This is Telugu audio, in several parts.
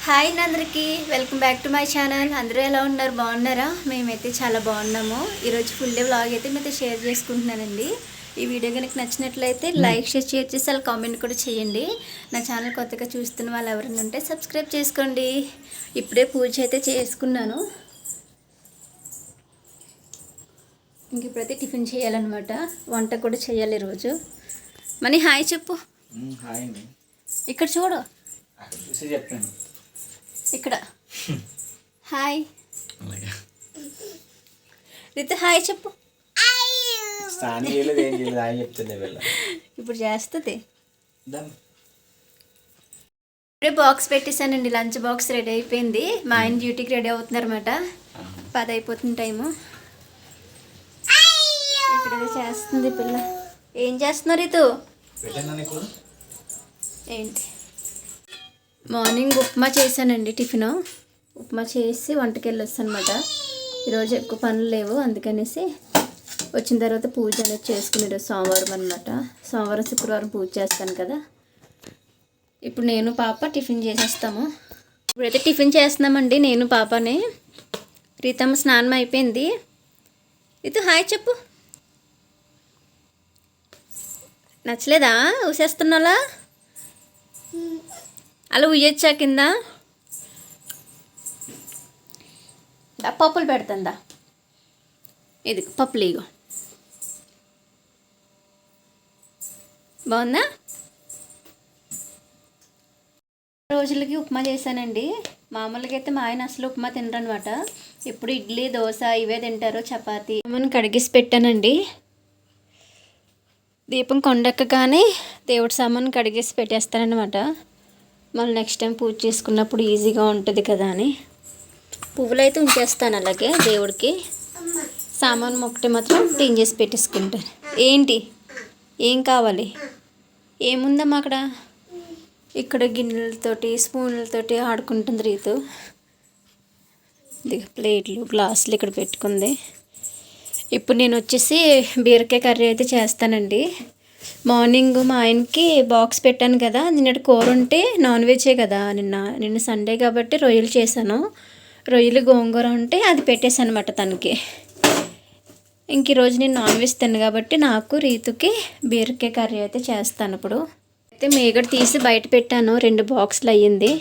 హాయ్ అందరికీ welcome back to my channel. అందరూ ఎలా ఉన్నారు? బాగున్నారా? మేమైతే చాలా బాగున్నాము. ఈరోజు ఫుల్ డే వ్లాగ్ అయితే మీతో షేర్ చేసుకుంటున్నానండి. ఈ వీడియో కనుక నచ్చినట్లయితే లైక్ షేర్ చేసి అలా కామెంట్ కూడా చేయండి. నా ఛానల్ కొత్తగా చూస్తున్న వాళ్ళు ఎవరైనా ఉంటే సబ్స్క్రైబ్ చేసుకోండి. ఇప్పుడే పూజ అయితే చేసుకున్నాను. ఇంక ఇప్పుడైతే టిఫిన్ చేయాలన్నమాట. వంట కూడా చేయాలి ఈరోజు. మనీ హాయ్ చెప్పు. హాయ్ అండి. ఇక్కడ చూడు, చెప్పాను ఇక్కడ హాయ్ రిత హాయ్ చెప్పు. ఇప్పుడు చేస్తుంది. ఇప్పుడే బాక్స్ పెట్టేశానండి. లంచ్ బాక్స్ రెడీ అయిపోయింది. మా ఆయన డ్యూటీకి రెడీ అవుతున్నారు అన్నమాట. 10 అయిపోతుంది టైము. ఇక్కడ చేస్తుంది పిల్ల. ఏం చేస్తున్నారు రితు? ఏంటి? మార్నింగ్ ఉప్మా చేశానండి. టిఫిన్ ఉప్మా చేసి వంటకి వెళ్ళొస్తాను అనమాట. ఈరోజు ఎక్కువ పనులు లేవు, అందుకనేసి వచ్చిన తర్వాత పూజ అనేది చేసుకుని ఈరోజు సోమవారం అనమాట. సోమవారం శుక్రవారం పూజ చేస్తాను కదా. ఇప్పుడు నేను పాప టిఫిన్ చేసేస్తాము. ఇప్పుడైతే టిఫిన్ చేస్తున్నామండి నేను పాపని. రీతమ్మ స్నానం అయిపోయింది. రీతు హాయ్ చెప్పు. నచ్చలేదా ఊసేస్తున్నాలా? అలా ఉయ్యొచ్చా కింద? పప్పులు పెడుతుందా? ఇది పప్పులు ఇగో. బాగుందా? రోజులకి ఉప్మా చేశానండి. మామూలుగా అయితే మా ఆయన అసలు ఉప్మా తినరనమాట. ఇప్పుడు ఇడ్లీ దోశ ఇవే తింటారు, చపాతి. మనం కడిగేసి పెట్టానండి. దీపం కొండెక్కగానే దేవుడి సామాను కడిగేసి పెట్టేస్తానమాట. మళ్ళీ నెక్స్ట్ టైం పూజ చేసుకున్నప్పుడు ఈజీగా ఉంటుంది కదా అని పువ్వులు అయితే ఉంచేస్తాను. అలాగే దేవుడికి సామాను మొక్కటి మాత్రం క్లీన్ చేసి పెట్టేసుకుంటాను. ఏంటి ఏం కావాలి? ఏముందమ్మా అక్కడ? ఇక్కడ గిన్నెలతోటి స్పూన్లతోటి ఆడుకుంటుంది రీతు. ఇది ప్లేట్లు గ్లాసులు ఇక్కడ పెట్టుకుంది. ఇప్పుడు నేను వచ్చేసి బీరకాయ కర్రీ అయితే చేస్తానండి. మార్నింగ్ మా ఆయనకి బాక్స్ పెట్టాను కదా, నిన్నటి కూర ఉంటే నాన్ వెజే కదా. నిన్న సండే కాబట్టి రొయ్యలు చేశాను. రొయ్యలు గోంగూర ఉంటే అది పెట్టేశాను అనమాట తనకి. ఇంక ఈరోజు నేను నాన్ వెజ్ తిన్నాను కాబట్టి నాకు రీతుకి బీరకాయ కర్రీ అయితే చేస్తాను. ఇప్పుడు అయితే మేగడ తీసి బయట పెట్టాను. 2 బాక్సులు అయ్యింది.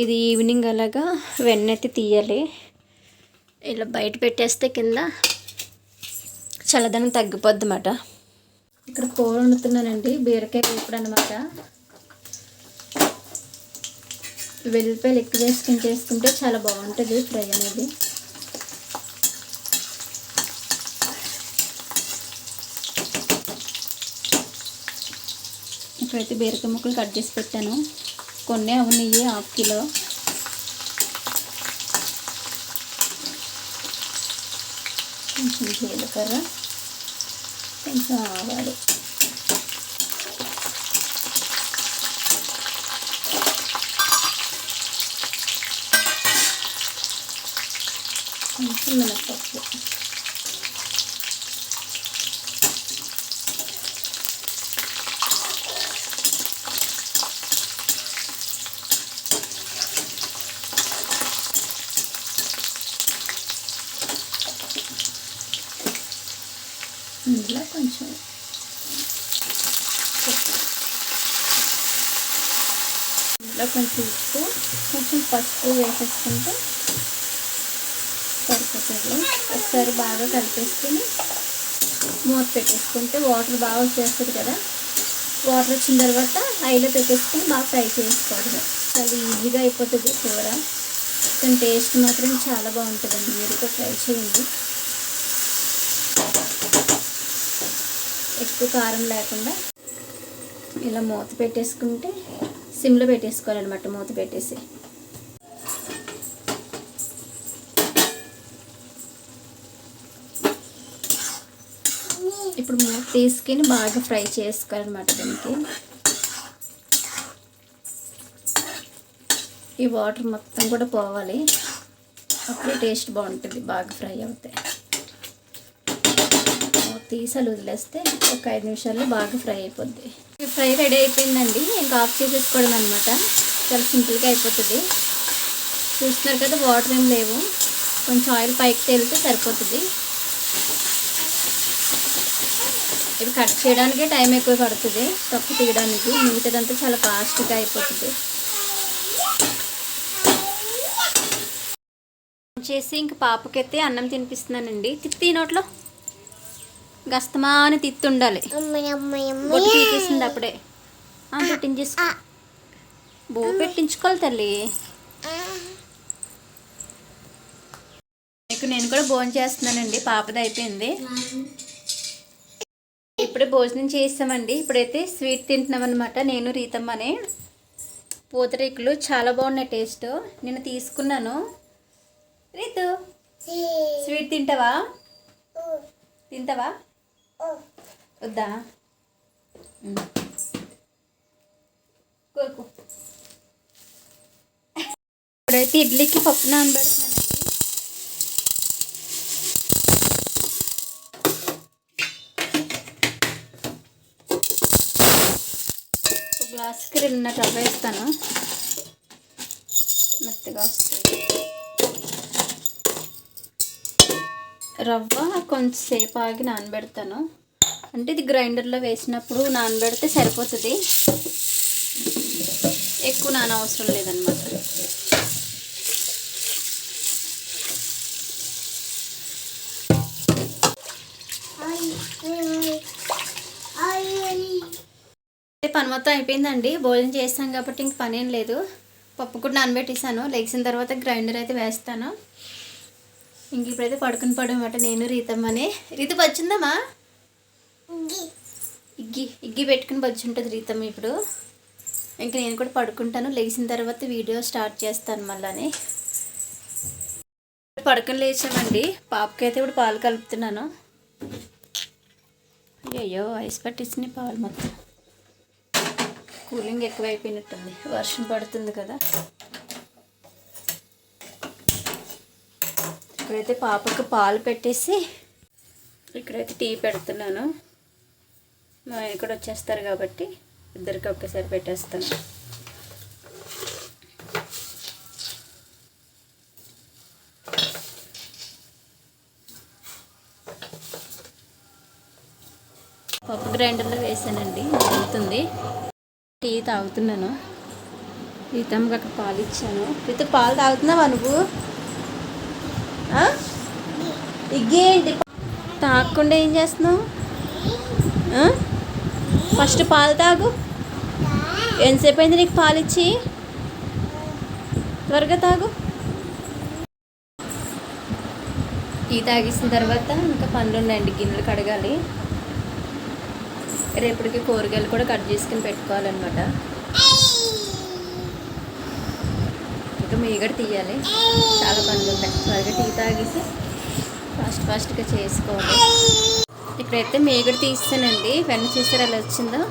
ఇది ఈవినింగ్ అలాగా వెన్నైతే తీయాలి. ఇలా బయట పెట్టేస్తే కింద చల్లదనం తగ్గిపోద్ది అన్నమాట. ఇక్కడ కూర వండుతున్నానండి, బీరకాయ వేపుడు అనమాట. వెల్లిపాయలు ఎక్కువ చేసుకుంటే చాలా బాగుంటుంది ఫ్రై అనేది. ఇప్పుడైతే బీరకాయ ముక్కలు కట్ చేసి పెట్టాను. కొన్ని అవునయ్యి 1/2 కిలో. కొంచెం జీలకర్ర, కొంచెం ఆవాలు, కొంచెం మినపప్పు, ఇందులో కొంచెం ఉప్పు, కొంచెం పసుపు వేసేసుకుంటే సరిపోతుంది. ఒకసారి బాగా కలిపేసుకొని మూత పెట్టేసుకుంటే వాటర్ బాగా వచ్చేస్తుంది కదా. వాటర్ వచ్చిన తర్వాత హైలో పెట్టేసుకొని బాగా ఫ్రై చేసుకోవాలి. చాలా ఈజీగా అయిపోతుంది కూర. కానీ టేస్ట్ మాత్రం చాలా బాగుంటుందండి. మీరు కూడా ట్రై చేయండి. ఎక్కువ కారం లేకుండా ఇలా మూత పెట్టేసుకుంటే సిమ్లో పెట్టేసుకోవాలన్నమాట. మూత పెట్టేసి ఇప్పుడు మూత తీసుకుని బాగా ఫ్రై చేసుకోవాలన్నమాట. దీనికి ఈ వాటర్ మొత్తం కూడా పోవాలి. అప్పుడు టేస్ట్ బాగుంటుంది, బాగా ఫ్రై అవుతాయి. తీసి అలా వదిలేస్తే ఒక 5 నిమిషాల్లో బాగా ఫ్రై అయిపోద్ది. ఫ్రై రెడీ అయిపోయిందండి. ఇంకా ఆఫ్ చేసేసుకోవడం అనమాట. చాలా సింపుల్గా అయిపోతుంది. చూస్తున్నారు కదా, వాటర్ ఏం లేవు, కొంచెం ఆయిల్ పైకి తేలితే సరిపోతుంది. ఇవి కట్ చేయడానికే టైం ఎక్కువ పడుతుంది, తొక్కు తీయడానికి. మిగతాదంతా చాలా ఫాస్ట్గా అయిపోతుంది. చేసి ఇంక పాపకైతే అన్నం తినిపిస్తున్నానండి. తిత్తి నోట్లో గస్తమా అని తిత్తుండాలి. బొట్టు తీసేసింది అప్పుడే. పెట్టించేసుకో, బో పెట్టించుకోవాలి తల్లి. మీకు నేను కూడా భోజనం చేస్తున్నానండి, పాపది అయిపోయింది. ఇప్పుడే భోజనం చేస్తామండి. ఇప్పుడైతే స్వీట్ తింటున్నాం అనమాట, నేను రీతమ్మనే. పూతరేకులు చాలా బాగున్నాయి టేస్ట్. నేను తీసుకున్నాను. రీతు స్వీట్ తింటావా? తింటావా? వద్దా? కోరుకు. ఇప్పుడైతే ఇడ్లీకి పప్పు నానబెడుతున్నానండి. గ్లాస్కి 2.5 రవ్వ వేస్తాను, మెత్తగా వస్తుంది. రవ్వ కొంచెంసేపు ఆగి నానబెడతాను. అంటే ఇది గ్రైండర్లో వేసినప్పుడు నానబెడితే సరిపోతుంది, ఎక్కువ నానవసరం లేదనమాట. పని మొత్తం అయిపోయిందండి. భోజనం చేస్తాం కాబట్టి ఇంక పని ఏం లేదు. పప్పు కూడా నానబెట్టేసాను. లెగిసిన తర్వాత గ్రైండర్ అయితే వేస్తాను. ఇంక ఇప్పుడైతే పడుకుని పడమాట నేను రీతమ్మని. రీతు వచ్చిందమ్మా, ఇగ్గి పెట్టుకుని వచ్చి ఉంటుంది రీతమ్మ. ఇప్పుడు ఇంక నేను కూడా పడుకుంటాను. లెగిసిన తర్వాత వీడియో స్టార్ట్ చేస్తాను మళ్ళీ. పడుకుని లేచామండి. పాపకైతే ఇప్పుడు పాలు కలుపుతున్నాను. అయ్యో ఐస్ పట్టేసినాయి పాలు మొత్తం. కూలింగ్ ఎక్కువైపోయినట్టుంది, వర్షం పడుతుంది కదా. ఇక్కడైతే పాపకు పాలు పెట్టేసి ఇక్కడైతే టీ పెడుతున్నాను. మా ఆయన కూడా వచ్చేస్తారు కాబట్టి ఇద్దరికి ఒకేసారి పెట్టేస్తాను. పప్పు గ్రైండర్లో వేసానండి, అవుతుంది. టీ తాగుతున్నాను. రీతమ్మకి అక్కడ పాలు ఇచ్చాను. రీత పాలు తాగుతున్నావా నువ్వు? ఇగ్గేంటి తాగకుండా ఏం చేస్తున్నావు? ఫస్ట్ పాలు తాగు. ఎంతసేపు అయింది నీకు పాలు ఇచ్చి? త్వరగా తాగు. టీ తాగేసిన తర్వాత ఇంకా పనులు ఉన్నాయండి. గిన్నెలు కడగాలి, రేపటికి కూరగాయలు కూడా కట్ చేసుకుని పెట్టుకోవాలన్నమాట. ఇంకా మీగడ తీయాలి, చాలా పనులు ఉంటాయి. త్వరగా టీ తాగేసి ఫాస్ట్గా చేసుకోవాలి. ఇక్కడైతే మీగడ తీస్తానండి. వెన్న చూసారు ఎలా వచ్చిందో.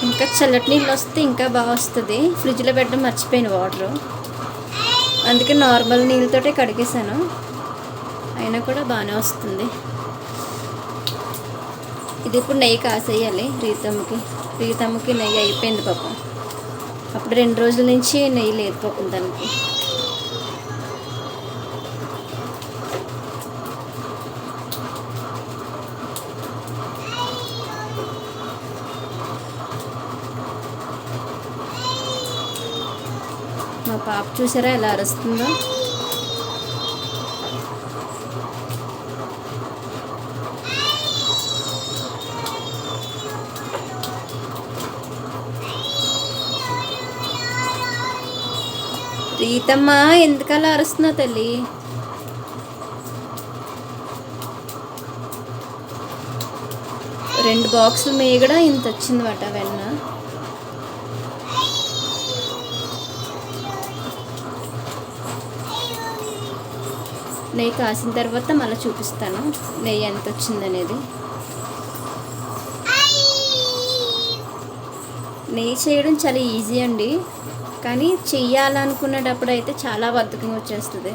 ఇంకా చల్లటి నీళ్ళు వస్తే ఇంకా బాగా వస్తుంది. ఫ్రిడ్జ్లో పెట్టడం మర్చిపోయాను వాటరు, అందుకే నార్మల్ నీళ్ళతోటే కడిగేసాను. అయినా కూడా బాగానే వస్తుంది. ఇది ఇప్పుడు నెయ్యి కాసేయాలి రీతమ్మకి నెయ్యి అయిపోయింది పాపం. అప్పుడు 2 రోజుల నుంచి నెయ్యి లేదు పాపం దానికి. మా పాప చూసారా ఎలా అరుస్తుందో. రీతమ్మ ఎందుకలా అరుస్తున్నావు తల్లి? రెండు బాక్సులు మేగడ ఇంత వచ్చిందన్నమాట వెన్న. నెయ్యి కాసిన తర్వాత మళ్ళీ చూపిస్తాను నెయ్యి ఎంత వచ్చిందనేది. నెయ్యి చేయడం చాలా ఈజీ అండి, కానీ చెయ్యాలనుకునేటప్పుడు అయితే చాలా బద్ధకంగా వచ్చేస్తుంది.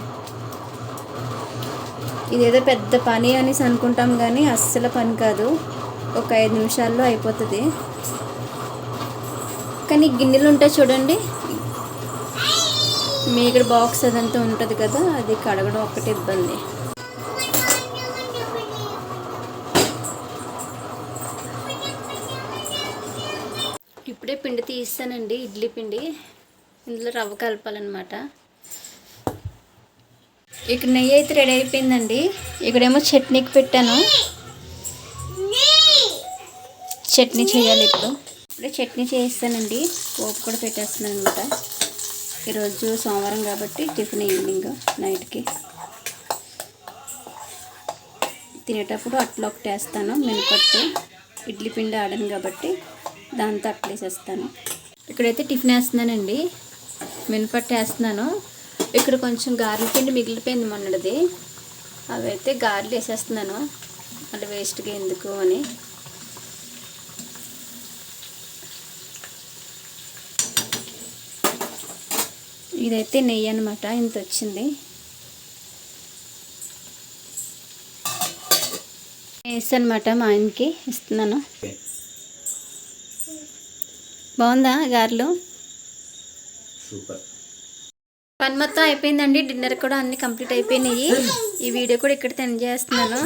ఇదేదో పెద్ద పని అనేసి అనుకుంటాం కానీ అస్సలు పని కాదు. ఒక 5 నిమిషాల్లో అయిపోతుంది. కానీ గిన్నెలు ఉంటాయి చూడండి, మీగడ బాక్స్ అదంతా ఉంటుంది కదా, అది కడగడం ఒక్కటే ఇబ్బంది. ఇప్పుడే పిండి తీస్తానండి, ఇడ్లీ పిండి. ఇందులో రవ్వ కలపాలన్నమాట. ఇక్కడ నెయ్యి అయితే రెడీ అయిపోయిందండి. ఇక్కడేమో చట్నీకి పెట్టాను, చట్నీ చేయాలి. ఇప్పుడే చట్నీ చేస్తానండి, పోపు కూడా పెట్టేస్తున్నాను అనమాట. ఈరోజు సోమవారం కాబట్టి టిఫిన్ ఈవినింగ్ నైట్కి తినేటప్పుడు అట్లా ఒకటి వేస్తాను. మినపట్టు ఇడ్లీ పిండి ఆడాను కాబట్టి దాంతో అట్లా వేసేస్తాను. ఇక్కడైతే టిఫిన్ వేస్తున్నానండి, మినపట్టు వేస్తున్నాను. ఇక్కడ కొంచెం గారెల పిండి మిగిలిపోయింది మొన్నటిది, అవి అయితే గారెలు వేసేస్తున్నాను, అలా వేస్ట్గా ఎందుకు అని. ఇదైతే నెయ్యి అనమాట, ఇంత వచ్చింది. వేస్తానమాట, మా ఆయనకి ఇస్తున్నాను. బాగుందా గారెలు? సూపర్. పని మొత్తం అయిపోయిందండి, డిన్నర్ కూడా అన్నీ కంప్లీట్ అయిపోయినాయి. ఈ వీడియో కూడా ఇక్కడ ఎండ్ చేస్తున్నాను.